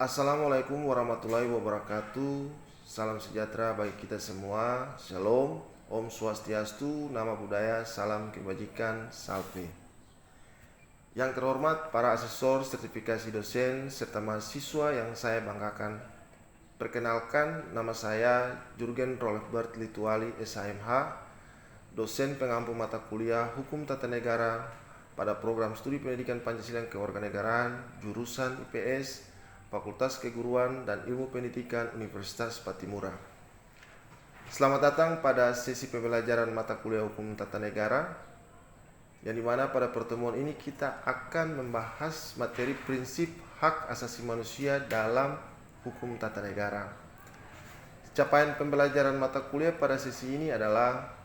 Assalamualaikum warahmatullahi wabarakatuh. Salam sejahtera bagi kita semua. Shalom, Om Swastiastu, Nama Budaya, Salam Kebajikan, Salve. Yang terhormat para asesor sertifikasi dosen serta mahasiswa yang saya banggakan. Perkenalkan, nama saya Jurgen Rolfbert Lituali SHMH, dosen pengampu mata kuliah Hukum Tata Negara pada program studi pendidikan Pancasila Kewarganegaraan, jurusan IPS, Fakultas Keguruan dan Ilmu Pendidikan Universitas Patimura. Selamat datang pada sesi pembelajaran mata kuliah Hukum Tata Negara, yang dimana pada pertemuan ini kita akan membahas materi prinsip hak asasi manusia dalam Hukum Tata Negara. Capaian pembelajaran mata kuliah pada sesi ini adalah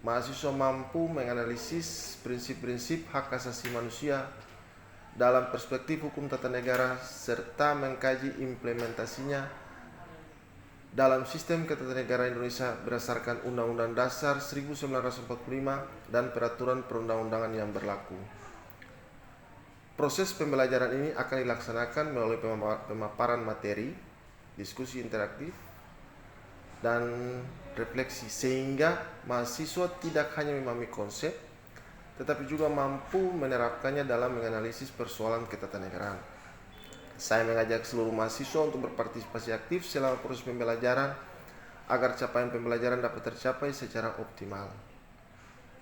mahasiswa mampu menganalisis prinsip-prinsip hak asasi manusia dalam perspektif hukum tata negara serta mengkaji implementasinya dalam sistem ketatanegaraan Indonesia berdasarkan Undang-Undang Dasar 1945 dan peraturan perundang-undangan yang berlaku. Proses pembelajaran ini akan dilaksanakan melalui pemaparan materi, diskusi interaktif, dan refleksi sehingga mahasiswa tidak hanya memahami konsep tetapi juga mampu menerapkannya dalam menganalisis persoalan ketatanegaraan. Saya mengajak seluruh mahasiswa untuk berpartisipasi aktif selama proses pembelajaran agar capaian pembelajaran dapat tercapai secara optimal.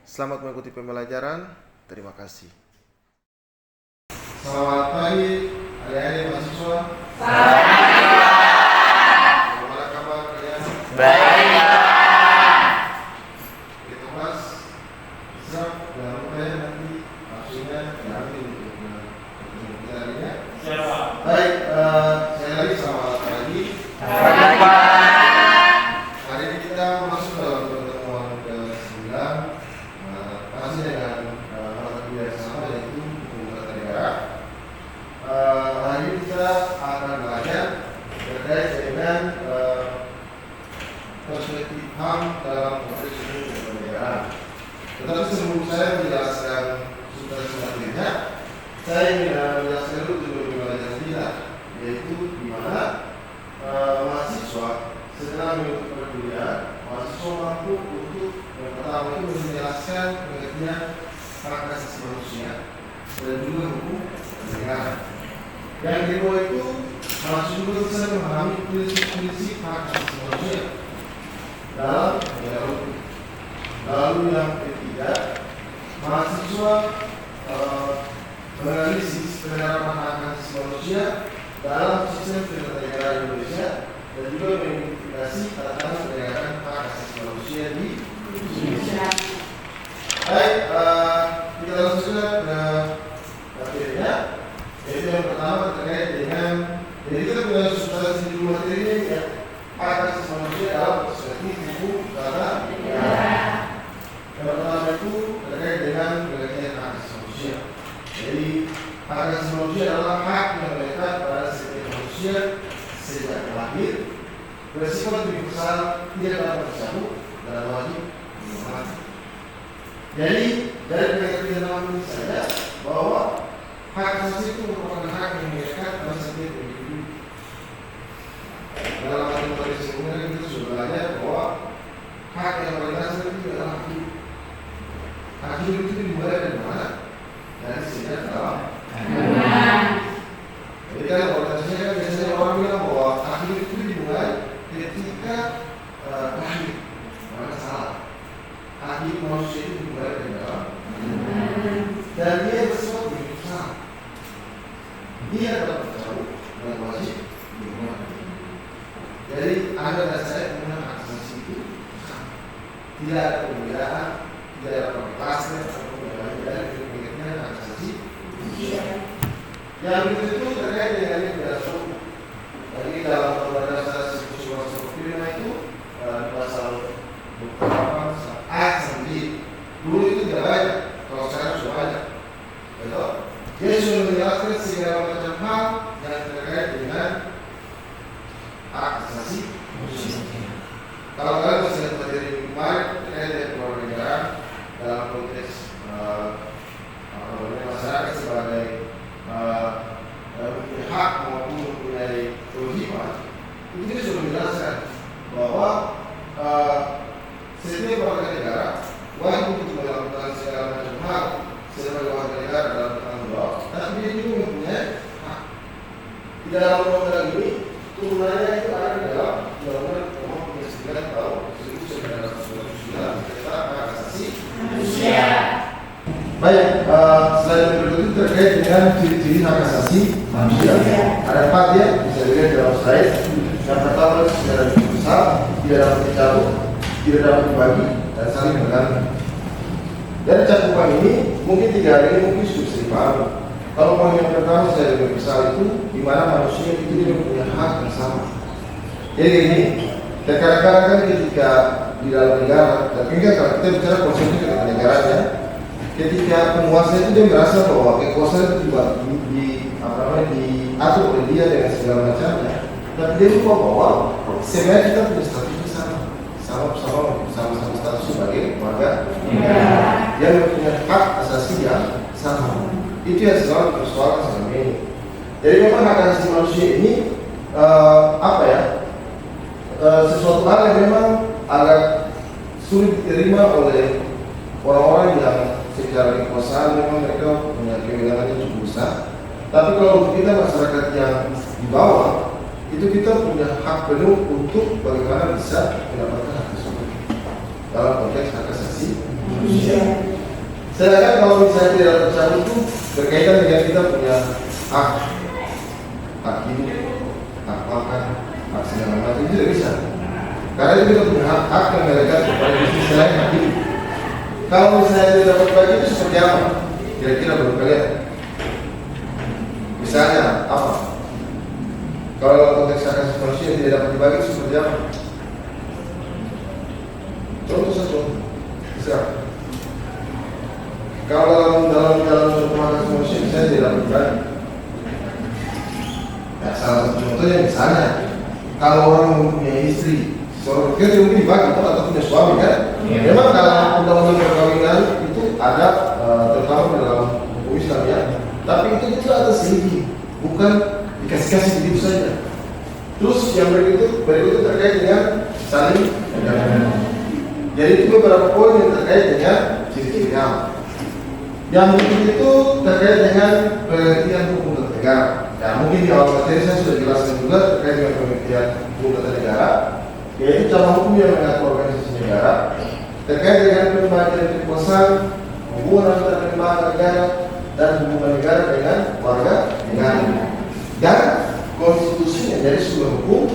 Selamat mengikuti pembelajaran. Terima kasih. Selamat pagi adik-adik mahasiswa. Selamat pagi, Pak. Bagaimana kabar kalian? Baik, Pak. Kita kelas siap dan nanti maksudnya nanti untuk hari ini. Siap, Pak. Baik, sekali lagi selamat pagi. Selamat pagi, Pak. Hari ini kita masuk dalam pertemuan ke-9, masih dengan mata kuliah yang sama yaitu Hukum Tata Negara. Hari ini kita akan belajar terkait dengan perspektif HAM dalam konteks hukum tata negara. Tetapi sebelum saya menjelaskan substansi materinya, saya ingin menjelaskan dulu tujuan pembelajaran kita, yaitu di mana mahasiswa setelah mengikuti perkuliahan, mahasiswa mampu untuk yang pertama itu menjelaskan pengertian hak asasi manusia dan juga hukum negara. Yang kedua itu mahasiswa juga bisa memahami prinsip-prinsip hak asasi manusia dalam negara hukum. Lalu yang ketiga, mahasiswa menganalisis penerapan hak asasi manusia dalam sistem ketatanegaraan Indonesia dan juga mengidentifikasi tantangan penegakan hak asasi manusia di Indonesia. Baik, kita langsung saja ke materinya. Yaitu yang pertama terkait dengan, jadi kita punya substansi dulu materinya ya, hak asasi manusia dalam perspektif hukum tata negara. Yang pertama itu terkait dengan pengertian hak asasi manusia. Jadi hak asasi manusia adalah hak yang melekat pada setiap manusia sejak lahir, bersifat universal, tidak dapat dicabut dan wajib dihormati. Jadi dari pengertian nama ini saja bahwa hak asasi itu merupakan hak yang melekat pada setiap individu. Dalam materi sebelumnya kita sudah belajar bahwa hak yang paling dasar itu adalah hak hidup. Hak hidup itu dimulai dari mana? Dari sejak dalam. Jadi kan organisasinya kan biasanya orang bilang bahwa hak hidup itu dimulai ketika lahir. Maka salah. Hak hidup manusia itu dimulai dari dalam. Dan dia bersifat universal. Dia dapat dicabut dan wajib dihormati. Jadi Anda dan saya punya hak asasi itu sama. Tidak ada perbedaan, tidak ada perklasan atau perbedaan dari pengertian hak asasi. Yang itu terkait dengan yang berdasar. Jadi dalam Undang-Undang Dasar 1945 itu di pasal 28 ayat 9 dulu itu tidak banyak, kalau sekarang sudah banyak. Betul? Dia sudah menjelaskan segala macam hal yang terkait dengan hak asasi manusia. Kalau kalian masih lihat materi kemarin terkait dengan kewarganegaraan dalam konteks masyarakat sebagai hak maupun mempunyai setiap warga negara wajib untuk melakukan segala macam hal sebagai warga negara dalam tanggung jawab, tapi dia juga mempunyai hak. Di dalam undang-undang ini turunannya itu ada di dalam undang-undang nomor 39 tahun 1999 tentang hak asasi manusia. Baik, selain berikut itu terkait dengan ciri-ciri hak asasi manusia. Ada 4 ya, bisa dilihat dalam slide. Yang pertama secara besar, tidak dapat dicabut, tidak dapat dibagi, dan saling bergantung. Dari cakupan ini, mungkin 3 hal ini mungkin sudah bisa dipahami. Kalau poin yang pertama secara besar itu, di mana manusia itu tidak punya hak yang sama. Jadi ini, kadang-kadang kan ketika di dalam negara, tapi kan kalau kita bicara konsepnya ketatanegaraan, ketika penguasa itu dia merasa bahwa kekuasaan itu diatur oleh dia dengan segala macamnya, tapi dia lupa bahwa sebenarnya kita punya statusnya sama status sebagai warga negara yang mempunyai hak asasi yang sama. Itu yang selalu persoalan selama ini. Jadi memang hak asasi manusia ini sesuatu hal yang memang agak sulit diterima oleh orang-orang yang secara kekuasaan memang mereka punya kewenangan yang cukup besar. Tapi kalau untuk kita masyarakat yang di bawah, itu kita punya hak penuh untuk bagaimana bisa mendapatkan hak tersebut dalam konteks hak asasi manusia. Sedangkan kalau misalnya tidak tercabut itu berkaitan dengan kita punya hak hidup, hak makan, hak segala macam, itu tidak bisa. Karena itu kita punya hak yang melekat kepada diri selain hak hidup. Kalau misalnya tidak dapat bagi itu seperti apa? Kira-kira menurut kalian? Misalnya apa? Kalau dalam konteks hak asasi manusia tidak dapat dibagi itu seperti apa? Contoh satu, bisa. Kalau dalam suatu hak asasi manusia misalnya tidak dapat dibagi. Ya, salah satu contohnya misalnya, kalau orang mempunyai istri, seorang kita mungkin dibagi atau punya suami kan? Memang dalam undang-undang perkawinan itu ada terutama dalam hukum Islam ya. Tapi itu ada sendiri, bukan dikasih-kasih begitu saja. Terus yang berikut terkait dengan saling menjaga. Jadi itu beberapa poin yang terkait dengan ciri-ciri hak. Yang berikut itu terkait dengan pengertian hukum tata negara. Ya mungkin di awal materi saya sudah jelaskan juga terkait dengan pengertian hukum tata negara, yaitu cara hukum yang mengatur organisasi negara terkait dengan pembagian kekuasaan, hubungan antara lembaga negara dan hubungan negara dengan warga negara, dan konstitusi yang jadi sebuah hukum.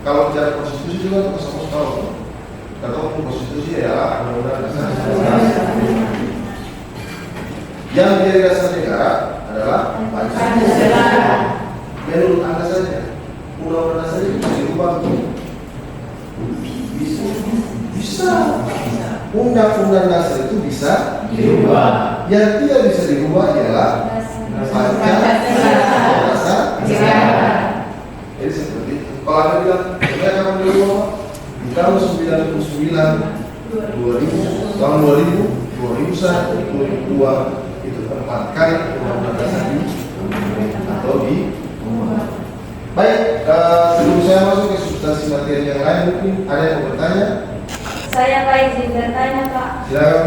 Kalau bicara konstitusi juga kita sama tahu, karena hukum konstitusi adalah undang-undang dasar. Yang menjadi dasar negara adalah Pancasila. Menurut Anda saja, undang-undang dasar itu bisa dirubah? Bisa. Undang-undang dasar itu bisa dirubah. Yang tidak bisa dirubah adalah Pancasila dasar negara. Jadi seperti itu. Kalau Anda bilang, mereka akan dirubah di tahun 99, 2000, tahun 2000, 2001, 2002 itu 4 kali undang-undang dasar di baik. Sebelum saya masuk ke substansi materi yang lain, mungkin ada yang mau bertanya? Saya Pak izin bertanya Pak. Silakan.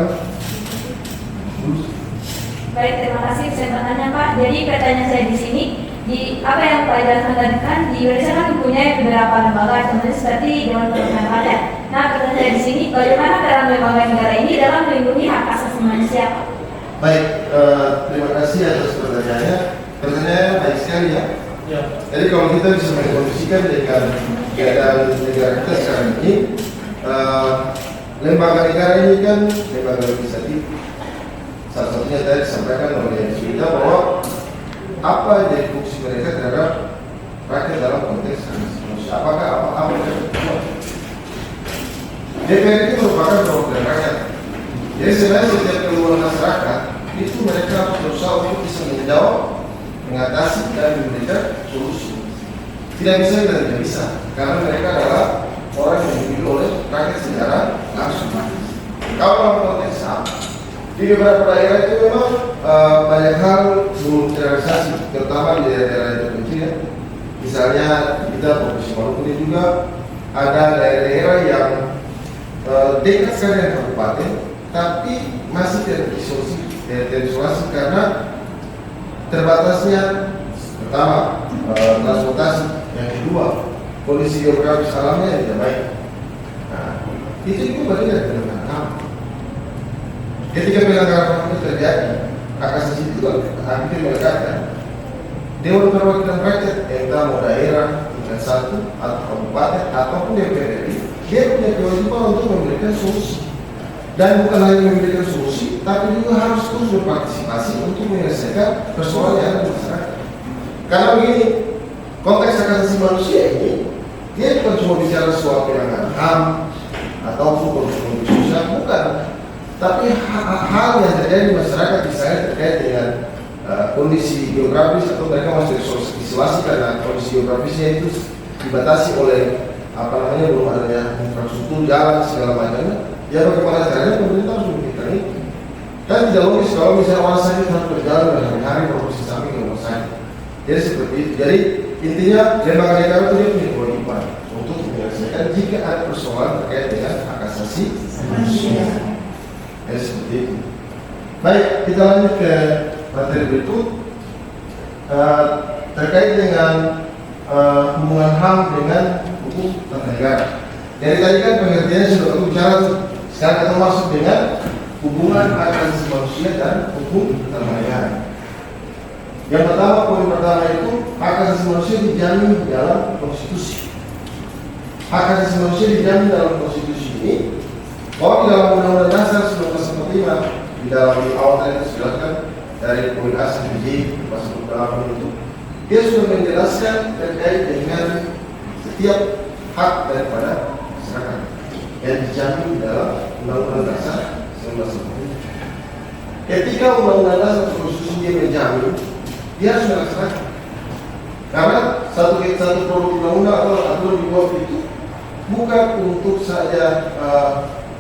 Baik, terima kasih. Saya bertanya Pak. Jadi pertanyaan saya di sini, di apa yang Pak jelaskan tadi kan di Indonesia kan mempunyai beberapa lembaga, contohnya seperti Dewan Perwakilan Rakyat. Nah, pertanyaan saya di sini, bagaimana peran lembaga negara ini dalam melindungi hak asasi manusia Pak? Baik, terima kasih atas pertanyaannya. Pertanyaannya baik sekali ya. Ya. Jadi kalau kita bisa mengkondisikan dengan keadaan negara kita sekarang ini, lembaga negara ini kan lembaga legislatif. Salah satunya tadi disampaikan oleh kita bahwa apa jadi fungsi mereka terhadap rakyat dalam konteks manusia. Apakah apa yang kedua? DPR itu merupakan perwakilan rakyat. Jadi sebenarnya setiap keluhan masyarakat itu mereka harus berusaha untuk bisa menjawab, mengatasi dan memberikan solusi. Tidak bisa dan tidak bisa, karena mereka adalah orang yang dipilih oleh rakyat secara langsung. Kalau dalam konteks di beberapa daerah itu memang banyak hal belum terrealisasi, terutama di daerah-daerah yang terpencil ya. Misalnya kita Provinsi Maluku ini juga ada daerah-daerah yang dekat sekali dengan kabupaten, tapi masih terisolasi karena terbatasnya pertama transportasi, yang kedua kondisi geografis alamnya yang tidak baik. Nah, itu bagian dari pelanggaran HAM. Ketika pelanggaran HAM itu terjadi, hak asasi itu hampir melekatkan Dewan Perwakilan Rakyat, entah mau daerah tingkat 1 atau kabupaten ataupun DPR RI, dia punya kewajiban untuk memberikan solusi. Dan bukan hanya memberikan solusi, tapi juga harus terus berpartisipasi untuk menyelesaikan persoalan yang ada di masyarakat. Karena begini, konteks hak asasi manusia ini, dia bukan cuma bicara soal pelanggaran HAM ataupun kondisi sosial, bukan. Tapi hal yang terjadi di masyarakat misalnya terkait dengan kondisi geografis, atau mereka masih isolasi karena kondisi geografisnya itu dibatasi oleh belum adanya infrastruktur jalan segala macamnya. Ya bagaimana caranya pemerintah harus memikirkan itu. Kan tidak logis kalau misalnya orang sakit harus berjalan berhari-hari beroperasi samping ke rumah sakit. Jadi seperti itu. Jadi intinya lembaga negara itu dia punya kewajiban untuk menyelesaikan jika ada persoalan terkait dengan hak asasi manusia. Jadi seperti itu. Baik, kita lanjut ke materi berikut terkait dengan hubungan HAM dengan hukum tata negara. Jadi tadi kan pengertiannya sudah bicara, sekarang kita masuk dengan hubungan hak asasi manusia dan hukum tata negara. Yang pertama, poin pertama itu hak asasi manusia dijamin di dalam konstitusi. Hak asasi manusia dijamin dalam konstitusi ini, bahwa di dalam Undang-Undang Dasar 1945 di dalam awal tadi dijelaskan dari poin A sampai J pasal 28 itu, dia sudah menjelaskan terkait dengan setiap hak daripada masyarakat yang dijamin dalam Undang-Undang Dasar 1945. Ketika Undang-Undang Dasar konstitusi dia menjamin, dia harus melaksanakan. Karena satu produk undang-undang atau aturan di bawah itu bukan untuk saja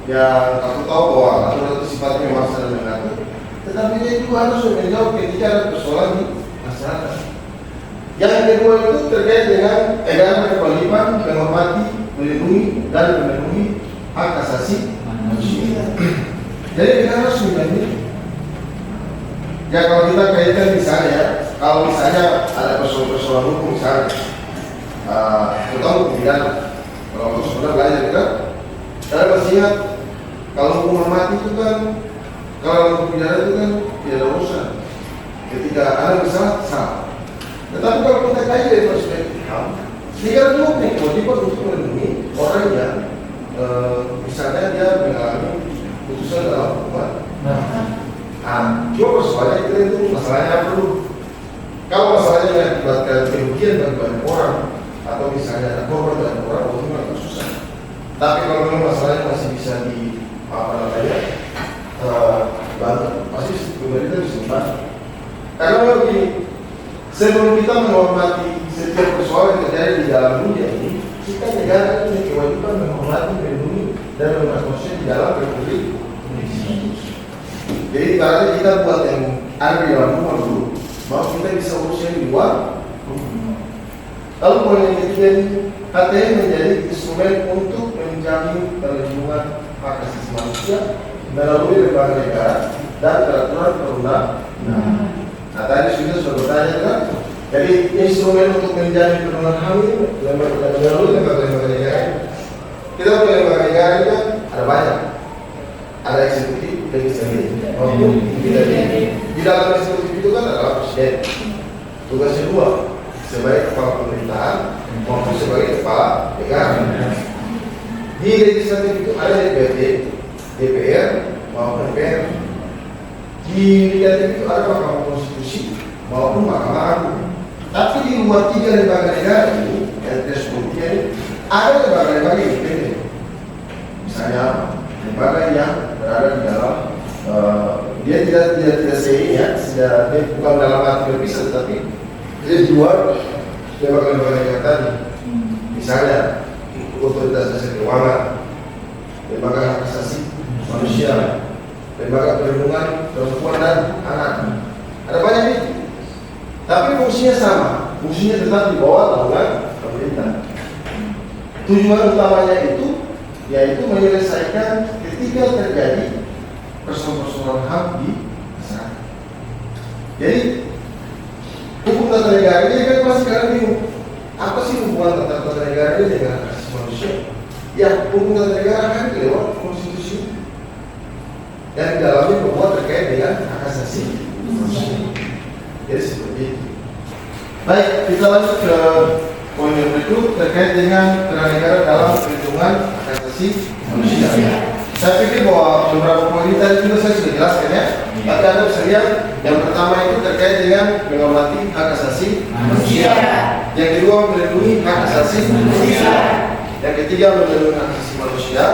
yang aku tahu bahwa aturan itu sifatnya memaksa dan mengatur, tetapi dia juga harus menjawab ketika ada persoalan di masyarakat. Yang kedua itu terkait dengan edaran kewajiban menghormati, melindungi dan memenuhi hak asasi manusia. Jadi kita harus menjamin. Ya kalau kita kaitkan misalnya, kalau misalnya ada persoalan hukum misalnya, terutama pidana, kalau aku sebenarnya belajar juga, saya masih ingat kalau hukuman mati itu kan, kalau hukum pidana itu kan tidak ada urusan. Ketika ada misalnya salah. Tetapi kalau kita kaitkan dari perspektif HAM, negara juga punya kewajiban untuk melindungi orang yang misalnya dia mengalami putusan dalam hukuman. Cuma persoalannya itu masalahnya apa dulu? Kalau masalahnya mengakibatkan kerugian bagi banyak orang, atau misalnya ada korban banyak orang, itu agak susah. Tapi kalau memang masalahnya masih bisa bantu, pasti pemerintah bisa membantu. Karena memang begini, sebelum kita menghormati setiap persoalan yang terjadi di dalam dunia ini, kita negara punya kewajiban menghormati, melindungi, dan memperkosa di dalam Republik Indonesia. Jadi ibaratnya kita buat yang ada di dalam rumah dulu, bahwa kita bisa urusnya di luar. Lalu poin yang ketiga ini, HTM menjadi instrumen untuk menjamin perlindungan hak asasi manusia melalui lembaga negara dan peraturan perundang-undangan. Nah tadi sudah bertanya kan, jadi instrumen untuk menjamin perlindungan HAM ini melalui lembaga negara. Kita punya lembaga negara itu kan ada banyak, ada eksekutif, legislatif, maupun di dalam eksekutif itu kan adalah presiden. Tugasnya dua, sebagai kepala pemerintahan maupun sebagai kepala negara. Di legislatif itu ada DPRD, DPR maupun MPR. Di legislatif itu ada Mahkamah Konstitusi maupun Mahkamah Agung. Tapi di luar tiga lembaga negara ini, yang tersebutnya ini, ada lembaga-lembaga independen. Misalnya lembaga yang berada di dalam dia tidak seinya, dia bukan dalam arti berpisah, tetapi dia di luar lembaga-lembaga negara tadi. Misalnya Otoritas Jasa Keuangan, lembaga hak asasi manusia, lembaga perlindungan perempuan dan anak. Ada banyak nih, tapi fungsinya sama, fungsinya tetap di bawah naungan pemerintah. Tujuan utamanya itu yaitu menyelesaikan ketika terjadi persoalan-persoalan HAM di masyarakat. Jadi hukum tata negara ini kan masih sekarang bingung. Apa sih hubungan tata negara ini dengan hak asasi manusia? Ya, hukum tata negara kan lewat konstitusi dan di dalamnya membuat terkait dengan hak asasi manusia. Jadi seperti itu. Baik, kita lanjut ke poin yang berikut terkait dengan peran negara dalam perlindungan hak asasi manusia. Saya pikir bahwa beberapa poin ini tadi juga saya sudah jelaskan ya. Tapi Anda bisa lihat yang pertama itu terkait dengan menghormati hak asasi manusia. Yang kedua melindungi hak asasi manusia. Yang ketiga melindungi hak asasi manusia.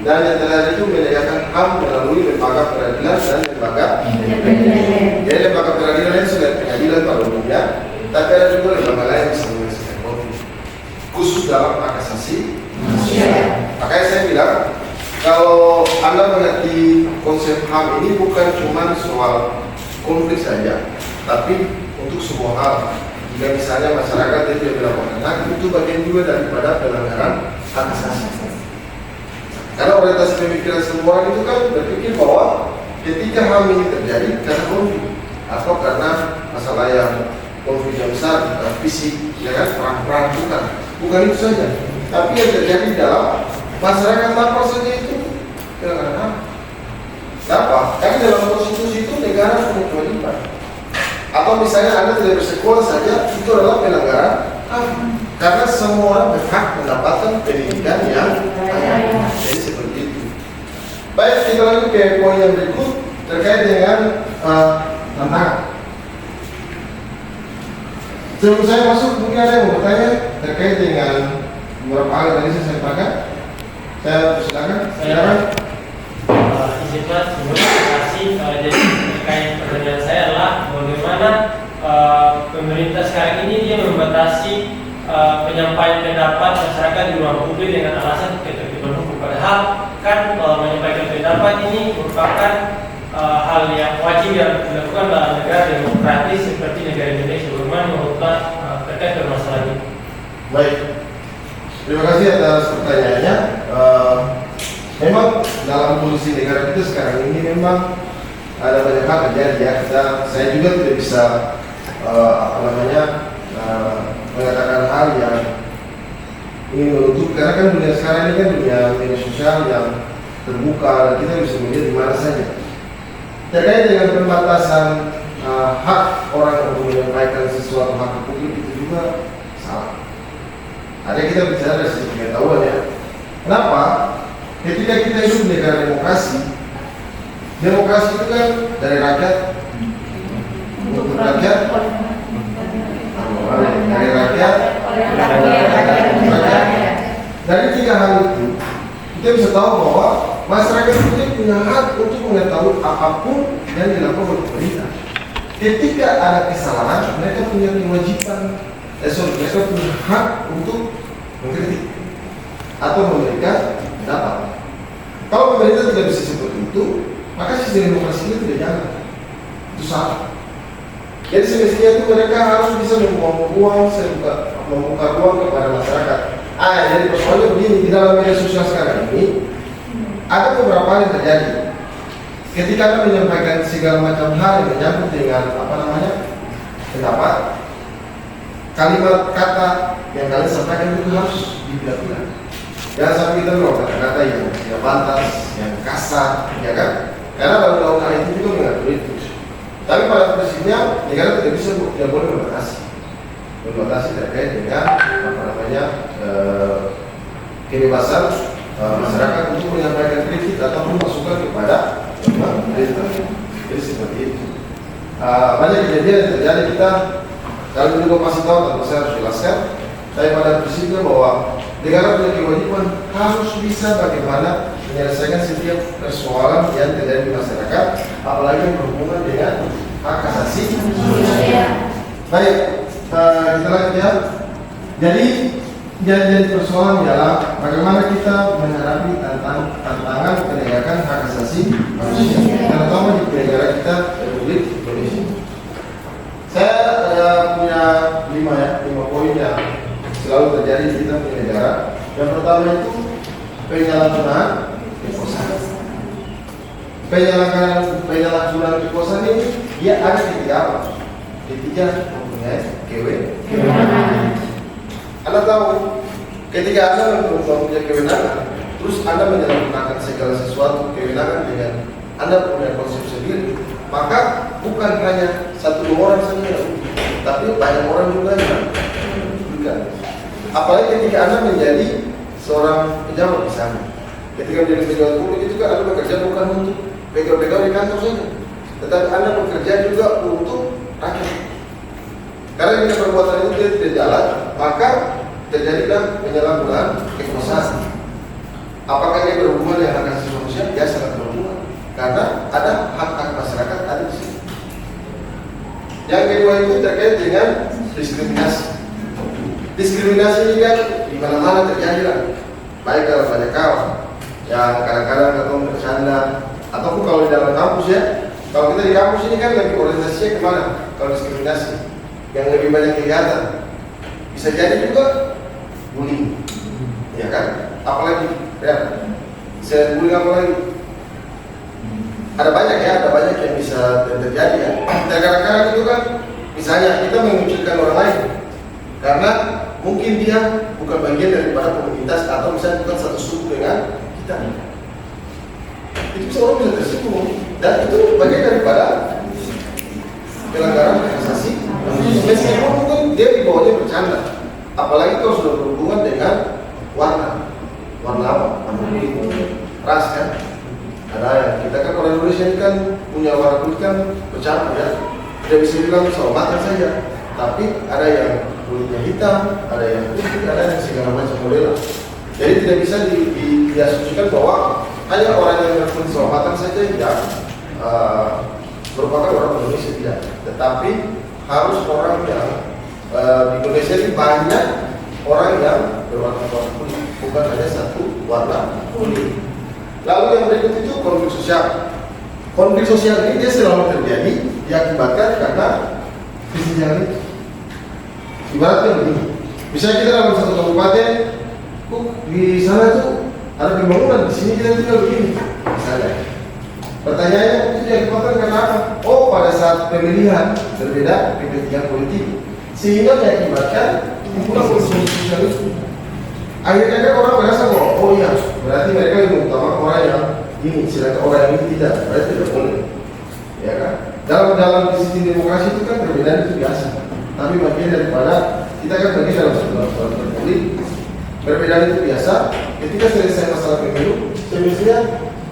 Dan yang terakhir itu menegakkan HAM melalui lembaga peradilan dan lembaga pengadilan. Jadi lembaga peradilan itu sudah pengadilan pada umumnya, tapi ada juga lembaga lain yang bisa menyelesaikan konflik khusus dalam hak asasi manusia. Makanya saya bilang kalau Anda mengerti konsep HAM ini bukan cuma soal konflik saja, tapi untuk semua hal. Jika misalnya masyarakat yang tidak dilaporkan hak, itu bagian juga daripada pelanggaran hak asasi. Karena orientasi pemikiran semua orang itu kan berpikir bahwa ketika HAM ini terjadi karena konflik atau karena masalah yang konflik yang besar, fisik, ya kan, perang-perang, bukan itu saja. Tapi yang terjadi dalam masyarakat lapor saja itu pelanggaran HAM. Kenapa? Karena dalam konstitusi itu negara punya kewajiban. Atau misalnya Anda tidak bersekolah saja, itu adalah pelanggaran HAM. Karena semua orang berhak mendapatkan pendidikan yang layak. Jadi seperti itu. Baik, kita lanjut ke poin yang berikut terkait dengan tantangan. Sebelum saya masuk, mungkin ada yang mau bertanya terkait dengan beberapa hal yang tadi saya sampaikan. Saya persilakan. Silakan. Izin Mas, sebelum kasih jadi terkait pertanyaan saya adalah bagaimana pemerintah sekarang ini dia membatasi penyampaian pendapat masyarakat di ruang publik dengan alasan ketertiban hukum. Padahal kan menyampaikan pendapat ini merupakan hal yang wajib yang dilakukan dalam negara demokratis seperti negara Indonesia. Bagaimana menurut terkait permasalahan ini? Baik, terima kasih atas pertanyaannya. Memang dalam kondisi negara kita sekarang ini memang ada banyak hal terjadi ya. Saya juga tidak bisa mengatakan hal yang ingin menutup, karena kan dunia sekarang ini kan dunia media sosial yang terbuka dan kita bisa melihat di mana saja. Terkait dengan pembatasan hak orang untuk menyampaikan sesuatu hak publik itu juga salah. Ada kita bicara dari sisi pengetahuan ya. Kenapa? Ketika kita hidup di negara demokrasi, demokrasi itu kan dari rakyat untuk rakyat, dari rakyat, dari tiga hal itu kita bisa tahu bahwa masyarakat itu punya hak untuk mengetahui apapun yang dilakukan oleh pemerintah. Ketika ada kesalahan, mereka punya kewajiban, mereka punya hak untuk mengkritik atau memberikan pendapat. Kalau pemerintah tidak bisa seperti itu, maka sistem demokrasi itu tidak jalan. Itu salah. Jadi semestinya itu mereka harus bisa membuka ruang kepada masyarakat. Jadi persoalannya begini, di dalam media sosial sekarang ini ada beberapa hal yang terjadi. Ketika Anda menyampaikan segala macam hal yang menyangkut dengan pendapat, kalimat kata yang kalian sampaikan itu harus dipilah-pilah. Jangan sampai kita melakukan kata-kata yang tidak pantas, yang kasar, ya kan? Karena dalam undang-undang itu juga mengatur itu. Tapi pada prinsipnya negara tidak boleh membatasi terkait dengan kebebasan masyarakat untuk menyampaikan kritik ataupun masukan kepada pemerintah. Jadi seperti itu. Banyak kejadian yang terjadi kita. Kalau juga masih tahu, tentu saya harus jelaskan. Saya pada prinsipnya bahwa negara punya kewajiban harus bisa bagaimana menyelesaikan setiap persoalan yang terjadi di masyarakat, apalagi yang berhubungan dengan hak asasi manusia. Baik, kita lanjut ya. Jadi persoalan ialah bagaimana kita menghadapi tantangan penegakan hak asasi manusia, terutama di negara kita Republik Indonesia. Saya punya 5 poin yang selalu terjadi di kita punya negara. Yang pertama itu penyalahgunaan kekuasaan. Penyalahgunaan kekuasaan ini dia ada ketika apa? Ketika mempunyai kewenangan. Anda tahu, ketika Anda mempunyai kewenangan, terus Anda menyalahgunakan segala sesuatu kewenangan dengan Anda punya konsep sendiri, maka bukan hanya 1-2 orang saja yang rugi, tapi banyak orang juga yang rugi. Apalagi ketika Anda menjadi seorang pejabat di sana. Ketika menjadi pejabat publik itu kan Anda bekerja bukan untuk pegawai di kantor saja, tetapi Anda bekerja juga untuk rakyat. Karena jika perbuatan itu tidak jalan, maka terjadilah penyalahgunaan kekuasaan. Apakah dia berhubungan dengan hak asasi manusia? Ya, sangat berhubungan. Karena ada hak-hak masyarakat ada di sini. Yang kedua itu terkait dengan diskriminasi. Diskriminasi ini kan di mana-mana terjadi lah. Baik dalam banyak hal yang kadang-kadang atau bercanda, ataupun kalau di dalam kampus ya. Kalau kita di kampus ini kan lebih orientasinya kemana? Kalau diskriminasi yang lebih banyak kelihatan, bisa jadi juga bullying, ya kan? Apalagi ya, saya bullying apalagi? Ada banyak yang bisa terjadi ya. Dan kadang-kadang itu kan, misalnya kita mengucilkan orang lain karena mungkin dia bukan bagian daripada komunitas atau misalnya bukan satu suku dengan kita. Itu seorang bisa tersinggung dan itu bagian daripada pelanggaran hak asasi manusia. Meskipun mungkin dia di bawahnya bercanda, apalagi kalau sudah berhubungan dengan warna apa? Warna kulit, ras kan? Ada yang kita kan orang Indonesia ini kan punya warna kulit kan bercampur ya. Tidak bisa bilang selamatan saja, tapi ada yang kulitnya hitam, ada yang putih, ada yang segala macam model. Jadi tidak bisa diasumsikan bahwa hanya orang yang berkulit selamatan saja yang merupakan orang Indonesia, tidak. Tetapi harus orang yang di Indonesia ini banyak orang yang berwarna kulit, bukan hanya satu warna kulit. Lalu yang berikut itu konflik sosial. Konflik sosial ini dia selalu terjadi diakibatkan karena kesenjangan itu. Ibaratnya begini, misalnya kita dalam satu kabupaten, di sana tuh ada pembangunan, di sini kita tinggal begini, misalnya. Pertanyaannya itu diakibatkan karena apa? Oh, pada saat pemilihan berbeda kepentingan politik, sehingga diakibatkan kumpulan konflik sosial itu. Akhirnya kan orang merasa bahwa oh iya, berarti mereka lebih utama orang yang ini, sedangkan orang yang ini tidak, berarti tidak boleh, ya kan? Dalam sistem demokrasi itu kan perbedaan itu biasa, tapi bagian daripada kita kan bagian dalam satu politik, perbedaan itu biasa. Ketika selesai masalah pemilu, semestinya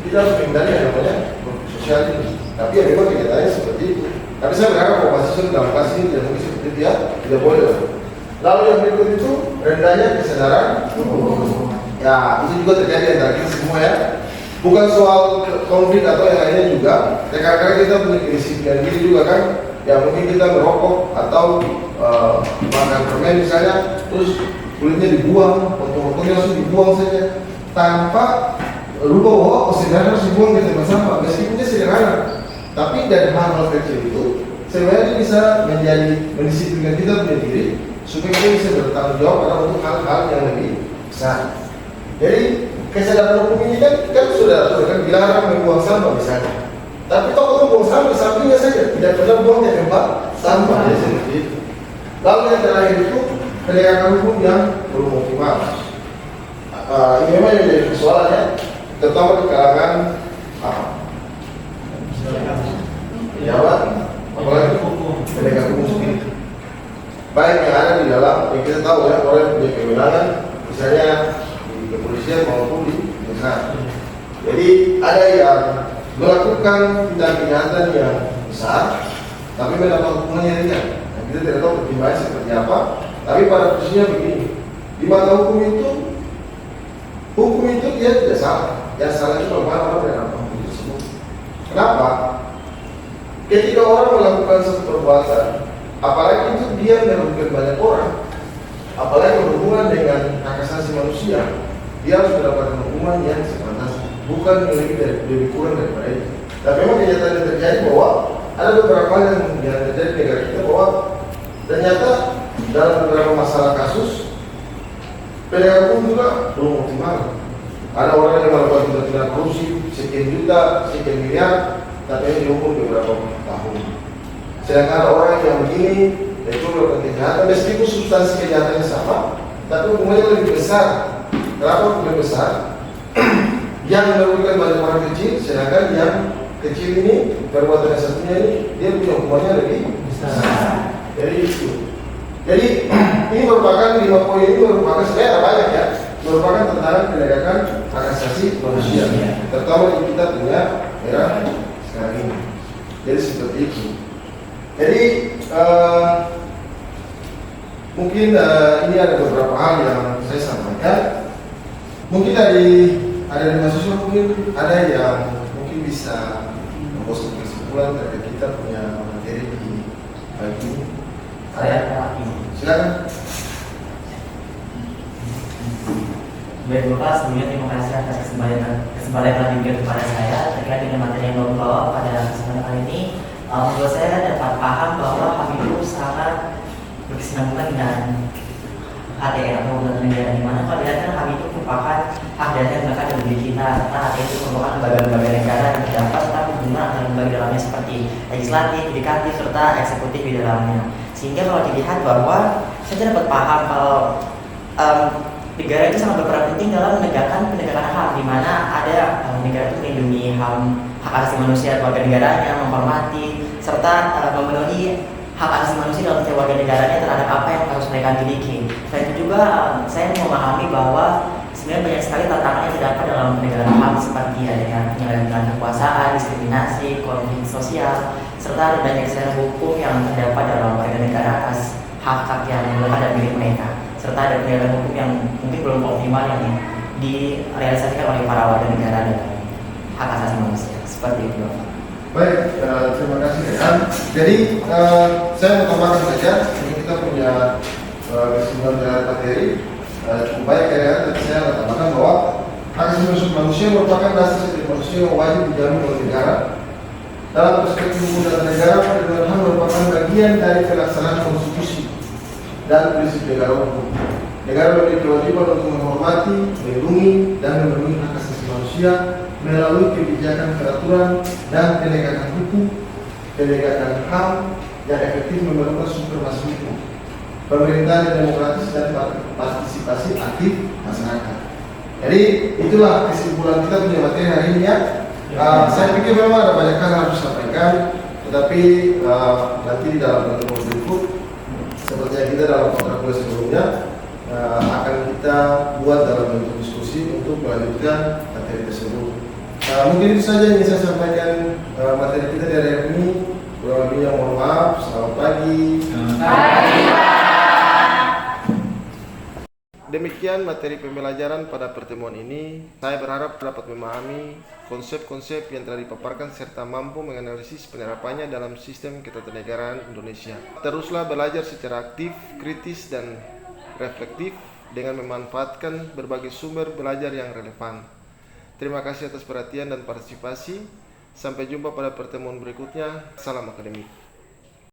kita harus menghindari yang namanya konflik sosial ini. Tapi ya memang kenyataannya seperti itu. Tapi saya berharap bahwa mahasiswa dalam kelas ini tidak mungkin seperti itu ya, tidak boleh. Lalu yang berikut itu rendahnya kesadaran. Ya, itu juga terjadi antara kita semua ya. Bukan soal konflik atau yang lainnya juga. Kadang-kadang kita punya kedisiplinan diri juga kan. Ya mungkin kita merokok atau makan permen misalnya, terus kulitnya dibuang, potong-potongnya langsung dibuang saja, tanpa lupa bahwa sebenarnya harus dibuang ke tempat sampah. Meskipun dia sederhana, tapi dari hal-hal kecil itu sebenarnya bisa mendisiplinkan kita punya diri supaya kita bisa bertanggung jawab pada untuk hal-hal yang lebih besar. Jadi kesadaran hukum ini kan sudah kan dilarang membuang sampah misalnya. Tapi kalau buang sampah di sampingnya saja, tidak pernah buang di tempat sampah, ya seperti itu. Lalu yang terakhir itu penegakan hukum yang belum optimal. Ini memang yang jadi persoalannya, terutama di kalangan pejabat, apalagi penegak hukum sendiri. Baik yang ada di dalam, yang kita tahu ya, orang yang punya kewenangan, misalnya di kepolisian maupun di negara. Jadi ada yang melakukan tindak kejahatan yang besar, tapi mendapat hukumannya ringan. Nah, kita tidak tahu pertimbangannya seperti apa, tapi pada posisinya begini. Di mata hukum itu dia tidak salah. Yang salah itu bagaimana orang mendapat hukum tersebut. Kenapa? Ketika orang melakukan satu perbuatan, apalagi itu dia merugikan banyak orang, apalagi berhubungan dengan hak asasi manusia, dia harus mendapatkan hukuman yang sepantasnya, bukan lebih kurang daripada itu. Tapi memang kenyataan yang terjadi bahwa ada beberapa hal yang terjadi di negara kita bahwa ternyata dalam beberapa masalah kasus Penegak hukum juga belum optimal. Ada orang yang melakukan tindak pidana korupsi sekian juta, sekian miliar, tapi dihukum beberapa tahun. Sedangkan ada orang yang begini, itu melakukan kejahatan, meskipun substansi kejahatannya sama, tapi hukumannya lebih besar. Kenapa lebih besar? Yang merugikan banyak orang kecil, sedangkan yang kecil ini, perbuatan yang satunya ini, dia punya hukumannya lebih besar. Jadi itu. Jadi ini merupakan 5 poin ini merupakan sebenarnya ada banyak ya, merupakan tentang penegakan hak asasi manusia, terutama di kita punya era sekarang ini. Jadi seperti itu. Jadi mungkin ini ada beberapa hal yang saya sampaikan. Mungkin ada di mahasiswa mungkin ada yang mungkin bisa membuat kesimpulan terkait kita punya materi di pagi ini. Silakan. Baik Bapak, sebelumnya terima kasih atas kesempatan yang telah diberikan kepada saya terkait dengan materi yang Bapak bawa pada kesempatan kali ini. Menurut saya dapat paham bahwa HAM itu sangat berkesinambungan dengan ATN atau undang-undang negara, di mana kalau dilihat HAM itu merupakan hak dasar yang melekat dalam diri kita, serta ATN itu merupakan lembaga-lembaga negara yang terdapat serta hubungan antara lembaga dalamnya seperti legislatif, yudikatif, serta eksekutif di dalamnya. Sehingga kalau dilihat bahwa saya dapat paham kalau negara itu sangat berperan penting dalam penegakan HAM, di mana ada negara itu melindungi HAM, hak asasi manusia warga negaranya, menghormati serta memenuhi hak asasi manusia dalam setiap warga negaranya terhadap apa yang harus mereka miliki. Selain itu juga saya memahami bahwa sebenarnya banyak sekali tantangan yang terdapat dalam penegakan HAM, seperti adanya penyalahgunaan kekuasaan, diskriminasi, konflik sosial, serta ada banyak kesalahan hukum yang terdapat dalam warga negara atas hak-hak yang melekat dalam diri mereka, serta ada penegakan hukum yang mungkin belum optimal yang direalisasikan oleh para warga negara dan hak asasi manusia. Seperti itu, Bapak. Baik, terima kasih Rehan. Jadi saya mau tambahkan saja, ini kita punya kesimpulan dari materi cukup baik ya, tapi saya akan tambahkan bahwa hak asasi manusia merupakan dasar setiap manusia yang wajib dijamin oleh negara. Dalam perspektif hukum dan negara, perlindungan HAM merupakan bagian dari pelaksanaan konstitusi dan prinsip negara hukum. Negara memiliki kewajiban untuk menghormati, melindungi, dan memenuhi hak asasi manusia melalui kebijakan peraturan dan penegakan hukum, penegakan HAM yang efektif memerlukan supremasi hukum, pemerintahan yang demokratis dan partisipasi aktif masyarakat. Jadi itulah kesimpulan kita punya materi hari ini ya. Saya pikir memang ada banyak hal yang harus disampaikan, tetapi nanti di dalam pertemuan berikut, seperti yang kita dalam kontrak sebelumnya, akan kita buat dalam bentuk diskusi untuk melanjutkan materi tersebut. Mungkin itu saja yang ingin saya sampaikan materi kita dari hari ini. Kurang lebihnya mohon maaf. Selamat pagi. Demikian materi pembelajaran pada pertemuan ini. Saya berharap dapat memahami konsep-konsep yang telah dipaparkan serta mampu menganalisis penerapannya dalam sistem ketatanegaraan Indonesia. Teruslah belajar secara aktif, kritis, dan reflektif dengan memanfaatkan berbagai sumber belajar yang relevan. Terima kasih atas perhatian dan partisipasi. Sampai jumpa pada pertemuan berikutnya. Salam akademik.